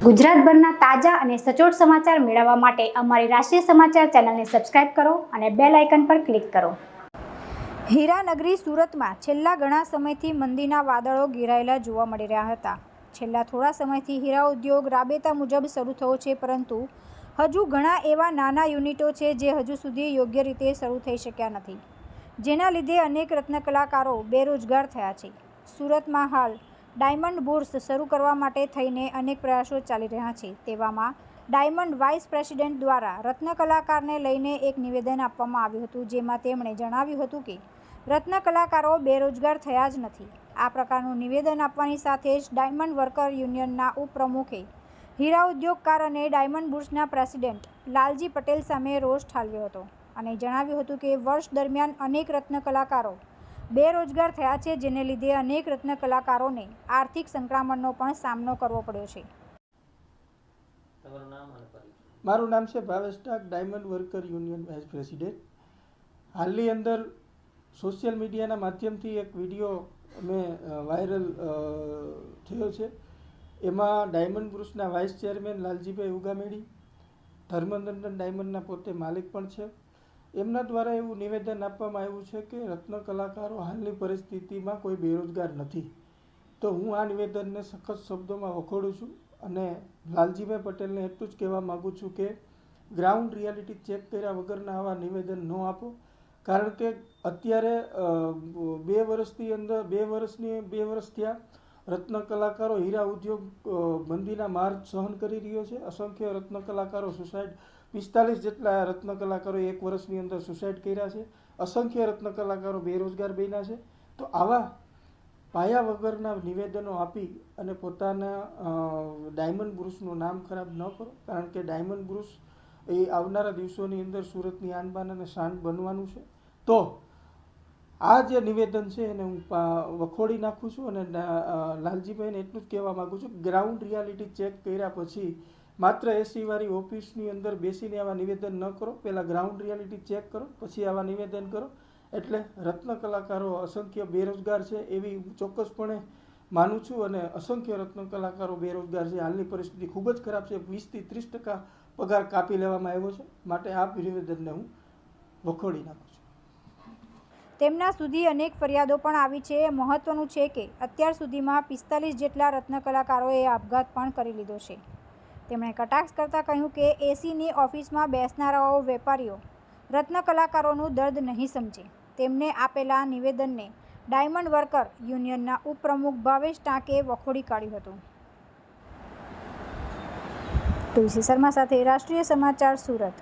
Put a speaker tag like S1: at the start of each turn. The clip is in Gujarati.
S1: ગુજરાતભરના તાજા અને સચોટ સમાચાર મેળવવા માટે અમારી રાષ્ટ્રીય સમાચાર ચેનલને સબસ્ક્રાઇબ કરો અને બેલ આઇકન પર ક્લિક કરો। હીરાનગરી સુરતમાં છેલ્લા ઘણા સમયથી મંદીના વાદળો ઘેરાયેલા જોવા મળી રહ્યા હતા। છેલ્લા થોડા સમયથી હીરા ઉદ્યોગ રાબેતા મુજબ શરૂ થયો છે, પરંતુ હજુ ઘણા એવા નાના યુનિટો છે જે હજુ સુધી યોગ્ય રીતે શરૂ થઈ શક્યા નથી, જેના લીધે અનેક રત્ન કલાકારો બેરોજગાર થયા છે। સુરતમાં હાલ ડાયમંડ બુર્સ શરૂ કરવા માટે થઈને અનેક પ્રયાસો ચાલી રહ્યા છે। તેવામાં ડાયમંડ વાઇસ પ્રેસિડેન્ટ દ્વારા રત્ન કલાકારને લઈને એક નિવેદન આપવામાં આવ્યું હતું, જેમાં તેમણે જણાવ્યું હતું કે રત્ન કલાકારો બેરોજગાર થયા જ નથી। આ પ્રકારનું નિવેદન આપવાની સાથે જ ડાયમંડ વર્કર યુનિયનના ઉપપ્રમુખે હીરા ઉદ્યોગકાર અને ડાયમંડ બુર્સના પ્રેસિડેન્ટ લાલજી પટેલ સામે રોષ ઠાલવ્યો હતો અને જણાવ્યું હતું કે વર્ષ દરમિયાન અનેક રત્ન કલાકારો બેરોજગાર થયા છે, જેને લીધે અનેક રત્ન કલાકારોને આર્થિક સંકળામણનો પણ સામનો કરવો પડ્યો છે।
S2: મારું નામ છે Bhavesh Tak, diamond worker union vice president. હાલની અંદર સોશિયલ મીડિયાના માધ્યમથી એક વિડીયો અમે વાયરલ થયો છે। એમાં ડાયમંડ બુર્સના વાઇસ ચેરમેન લાલજીભાઈ ઉગામેડી, ધર્મનંદન ડાયમંડના પોતે માલિક પણ છે, એમના દ્વારા એવું નિવેદન આપવામાં આવ્યું છે કે રત્ન કલાકારો હાલની પરિસ્થિતિમાં કોઈ બેરોજગાર નથી। તો હું આ નિવેદનને સખત શબ્દોમાં વખોડું છું અને લાલજીભાઈ પટેલને એટલું જ કહેવા માગું છું કે ગ્રાઉન્ડ રિયાલિટી ચેક કર્યા વગરના આવા નિવેદન ન આપો, કારણ કે અત્યારે 2 વર્ષ થયા રત્ન કલાકારો હીરા ઉદ્યોગ મંદીના માર સહન કરી રહ્યો છે। અસંખ્ય રત્ન કલાકારો સુસાઇડ 45 જેટલા રત્ન કલાકારો 1 વર્ષની અંદર સુસાઇડ કર્યા છે। અસંખ્ય રત્ન કલાકારો બેરોજગાર બન્યા છે। તો આવા પાયા વગરના નિવેદનો આપી અને પોતાના ડાયમંડ બુર્સનું નામ ખરાબ ન કરો, કારણ કે ડાયમંડ બુર્સ એ આવનારા દિવસોની અંદર સુરતની આનબાન અને શાન બનવાનું છે। તો આ જે નિવેદન છે એને હું વખોડી નાખું છું અને લાલજીભાઈને એટલું જ કહેવા માગું છું, ગ્રાઉન્ડ રિયાલિટી ચેક કર્યા પછી માત્ર એસી વાળી ઓફિસની અંદર બેસીને આવા નિવેદન ન કરો, પહેલાં ગ્રાઉન્ડ રિયાલિટી ચેક કરો, પછી આવા નિવેદન કરો। એટલે રત્ન કલાકારો અસંખ્ય બેરોજગાર છે એવી ચોક્કસપણે માનું છું અને અસંખ્ય રત્ન કલાકારો બેરોજગાર છે। હાલની પરિસ્થિતિ ખૂબ જ ખરાબ છે, 20 થી 30% પગાર કાપી લેવામાં આવ્યો છે, માટે આ નિવેદનને હું વખોડી નાખું છું।
S1: તેમના સુધી અનેક ફરિયાદો પણ આવી છે। મહત્વનું છે કે અત્યાર સુધીમાં 45 જેટલા રત્ન કલાકારોએ આપઘાત પણ કરી લીધો છે। તેમણે કટાક્ષ કરતાં કહ્યું કે એસીની ઓફિસમાં બેસનારાઓ વેપારીઓ રત્ન કલાકારોનું દર્દ નહીં સમજે। તેમને આપેલા નિવેદનને ડાયમંડ વર્કર યુનિયનના ઉપપ્રમુખ ભાવેશ ટાંકે વખોડી કાઢ્યું હતું। તુલસી શર્મા સાથે રાષ્ટ્રીય સમાચાર, સુરત।